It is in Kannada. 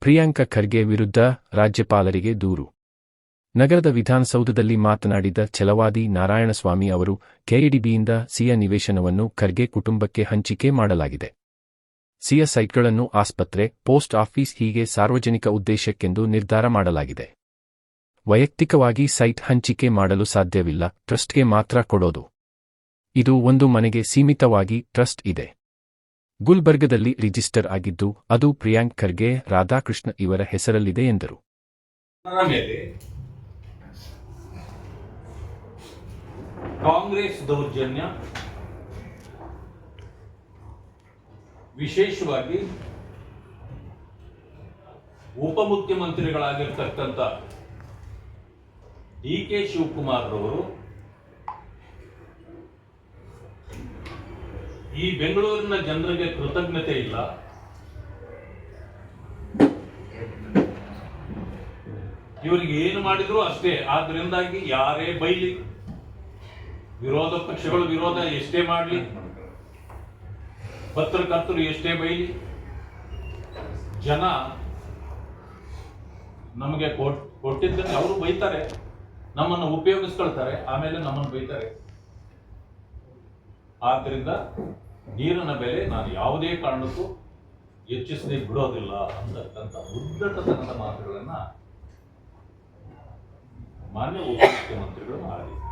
ಪ್ರಿಯಾಂಕ ಖರ್ಗೆ ವಿರುದ್ಧ ರಾಜ್ಯಪಾಲರಿಗೆ ದೂರು. ನಗರದ ವಿಧಾನಸೌಧದಲ್ಲಿ ಮಾತನಾಡಿದ ಛಲವಾದಿ ನಾರಾಯಣಸ್ವಾಮಿ ಅವರು, ಕೆಎಡಿಬಿಯಿಂದ ಸಿಯ ನಿವೇಶನವನ್ನು ಖರ್ಗೆ ಕುಟುಂಬಕ್ಕೆ ಹಂಚಿಕೆ ಮಾಡಲಾಗಿದೆ. ಸಿಯ ಸೈಟ್ಗಳನ್ನು ಆಸ್ಪತ್ರೆ, ಪೋಸ್ಟ್ ಆಫೀಸ್ ಹೀಗೆ ಸಾರ್ವಜನಿಕ ಉದ್ದೇಶಕ್ಕೆಂದು ನಿರ್ಧಾರ ಮಾಡಲಾಗಿದೆ. ವೈಯಕ್ತಿಕವಾಗಿ ಸೈಟ್ ಹಂಚಿಕೆ ಮಾಡಲು ಸಾಧ್ಯವಿಲ್ಲ, ಟ್ರಸ್ಟ್ಗೆ ಮಾತ್ರ ಕೊಡೋದು. ಇದು ಒಂದು ಮನೆಗೆ ಸೀಮಿತವಾಗಿ ಟ್ರಸ್ಟ್ ಇದೆ. ಗುಲ್ಬರ್ಗದಲ್ಲಿ ರಿಜಿಸ್ಟರ್ ಆಗಿದ್ದು, ಅದು ಪ್ರಿಯಾಂಕ್ ಖರ್ಗೆ, ರಾಧಾಕೃಷ್ಣ ಇವರ ಹೆಸರಲ್ಲಿದೆ ಎಂದರು. ಕಾಂಗ್ರೆಸ್ ದೌರ್ಜನ್ಯ, ವಿಶೇಷವಾಗಿ ಉಪಮುಖ್ಯಮಂತ್ರಿಗಳಾಗಿರ್ತಕ್ಕಂಥ ಡಿ.ಕೆ. ಶಿವಕುಮಾರ್ ರವರು ಈ ಬೆಂಗಳೂರಿನ ಜನರಿಗೆ ಕೃತಜ್ಞತೆ ಇಲ್ಲ, ಇವರಿಗೆ ಏನು ಮಾಡಿದ್ರು ಅಷ್ಟೇ. ಆದ್ರಿಂದಾಗಿ ಯಾರೇ ಬೈಲಿ, ವಿರೋಧ ಪಕ್ಷಗಳು ವಿರೋಧ ಎಷ್ಟೇ ಮಾಡಲಿ, ಪತ್ರಕರ್ತರು ಎಷ್ಟೇ ಬೈಲಿ, ಜನ ನಮಗೆ ಕೊಟ್ಟಿದ್ದನ್ನು ಅವರು ಬೈತಾರೆ, ನಮ್ಮನ್ನು ಉಪಯೋಗಿಸ್ಕೊಳ್ತಾರೆ, ಆಮೇಲೆ ನಮ್ಮನ್ನು ಬೈತಾರೆ. ಆದ್ದರಿಂದ ನೀರಿನ ಬೆಲೆ ನಾನು ಯಾವುದೇ ಕಾರಣಕ್ಕೂ ಹೆಚ್ಚಿಸದೆ ಬಿಡೋದಿಲ್ಲ ಅಂತಕ್ಕಂಥ ಉದ್ದಟತನದ ಮಾತುಗಳನ್ನ ಮಾನ್ಯ ಉಪಮುಖ್ಯಮಂತ್ರಿಗಳು ಮಾಡಿದ್ದಾರೆ.